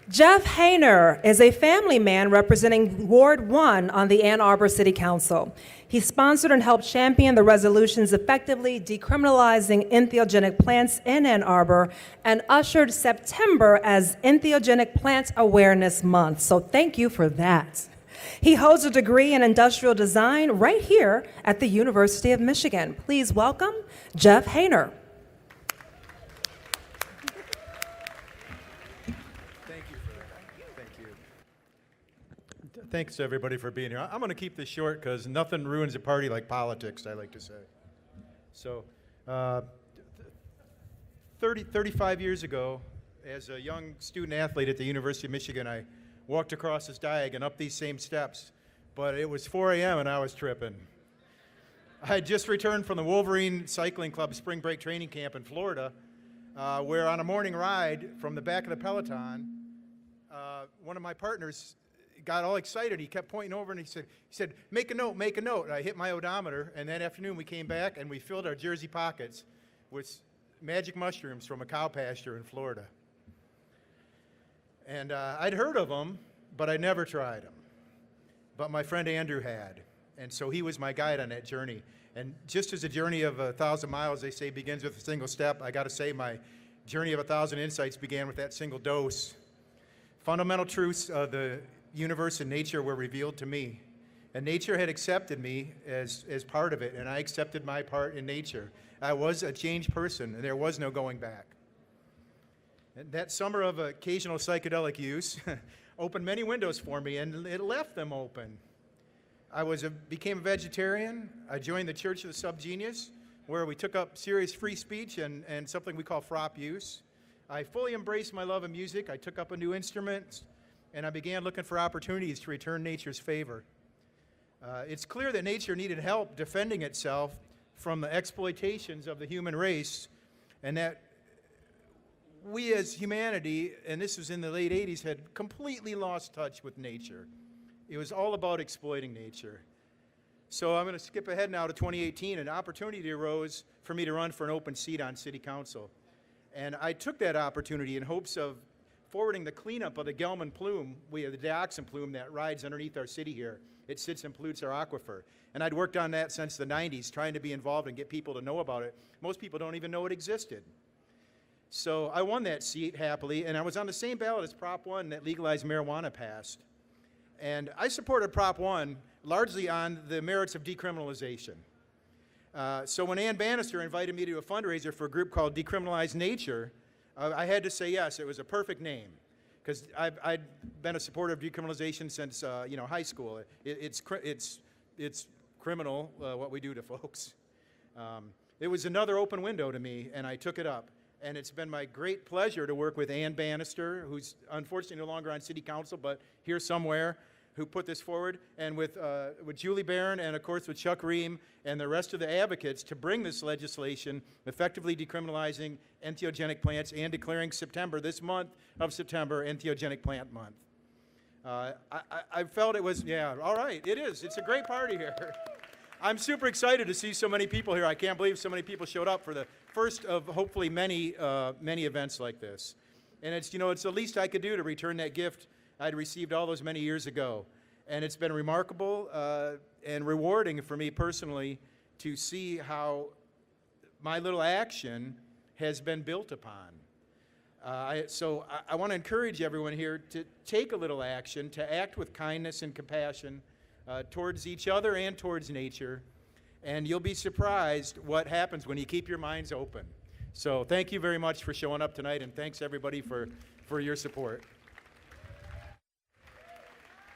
Jeff Hayner is a family man representing Ward 1 on the Ann Arbor City Council. He sponsored and helped champion the resolutions effectively decriminalizing entheogenic plants in Ann Arbor and ushered September as Entheogenic Plant Awareness Month. So thank you for that. He holds a degree in industrial design right here at the University of Michigan. Please welcome Jeff Hayner. Thanks, everybody, for being here. I'm going to keep this short because nothing ruins a party like politics, I like to say. So, 35 years ago, as a young student athlete at the University of Michigan, I walked across this diag and up these same steps, but it was 4 a.m. and I was tripping. I had just returned from the Wolverine Cycling Club spring break training camp in Florida, where on a morning ride from the back of the Peloton, one of my partners got all excited. He kept pointing over and he said, make a note, make a note. And I hit my odometer, and that afternoon we came back and we filled our jersey pockets with magic mushrooms from a cow pasture in Florida. And I'd heard of them, but I never tried them. But my friend Andrew had, and so he was my guide on that journey. And just as a journey of 1,000 miles, they say, begins with a single step, I got to say my journey of 1,000 insights began with that single dose. Fundamental truths of the universe and nature were revealed to me, and nature had accepted me as part of it, and I accepted my part in nature. I was a changed person, and there was no going back. And that summer of occasional psychedelic use opened many windows for me, and it left them open. I became a vegetarian. I joined the Church of the Subgenius, where we took up serious free speech and something we call frop use. I fully embraced my love of music. I took up a new instrument, and I began looking for opportunities to return nature's favor. It's clear that nature needed help defending itself from the exploitations of the human race, and that we as humanity, and this was in the late 80s, had completely lost touch with nature. It was all about exploiting nature. So I'm going to skip ahead now to 2018. An opportunity arose for me to run for an open seat on City Council. And I took that opportunity in hopes of forwarding the cleanup of the Gelman plume, the dioxin plume that rides underneath our city here. It sits and pollutes our aquifer. And I'd worked on that since the 90s, trying to be involved and get people to know about it. Most people don't even know it existed. So I won that seat happily, and I was on the same ballot as Prop 1 that legalized marijuana passed. And I supported Prop 1 largely on the merits of decriminalization. So when Ann Bannister invited me to a fundraiser for a group called Decriminalize Nature, I had to say yes. It was a perfect name, because I'd been a supporter of decriminalization since high school. It's criminal what we do to folks. It was another open window to me, and I took it up. And it's been my great pleasure to work with Ann Bannister, who's unfortunately no longer on City Council, but here somewhere, who put this forward, and with Julie Barron, and of course with Chuck Ream and the rest of the advocates to bring this legislation, effectively decriminalizing entheogenic plants and declaring September, this month of September, Entheogenic Plant Month. I felt it was, yeah, all right, it is. It's a great party here. I'm super excited to see so many people here. I can't believe so many people showed up for the first of hopefully many events like this. And it's the least I could do to return that gift I'd received all those many years ago. And it's been remarkable and rewarding for me personally to see how my little action has been built upon. So I want to encourage everyone here to take a little action, to act with kindness and compassion towards each other and towards nature. And you'll be surprised what happens when you keep your minds open. So thank you very much for showing up tonight, and thanks everybody for your support.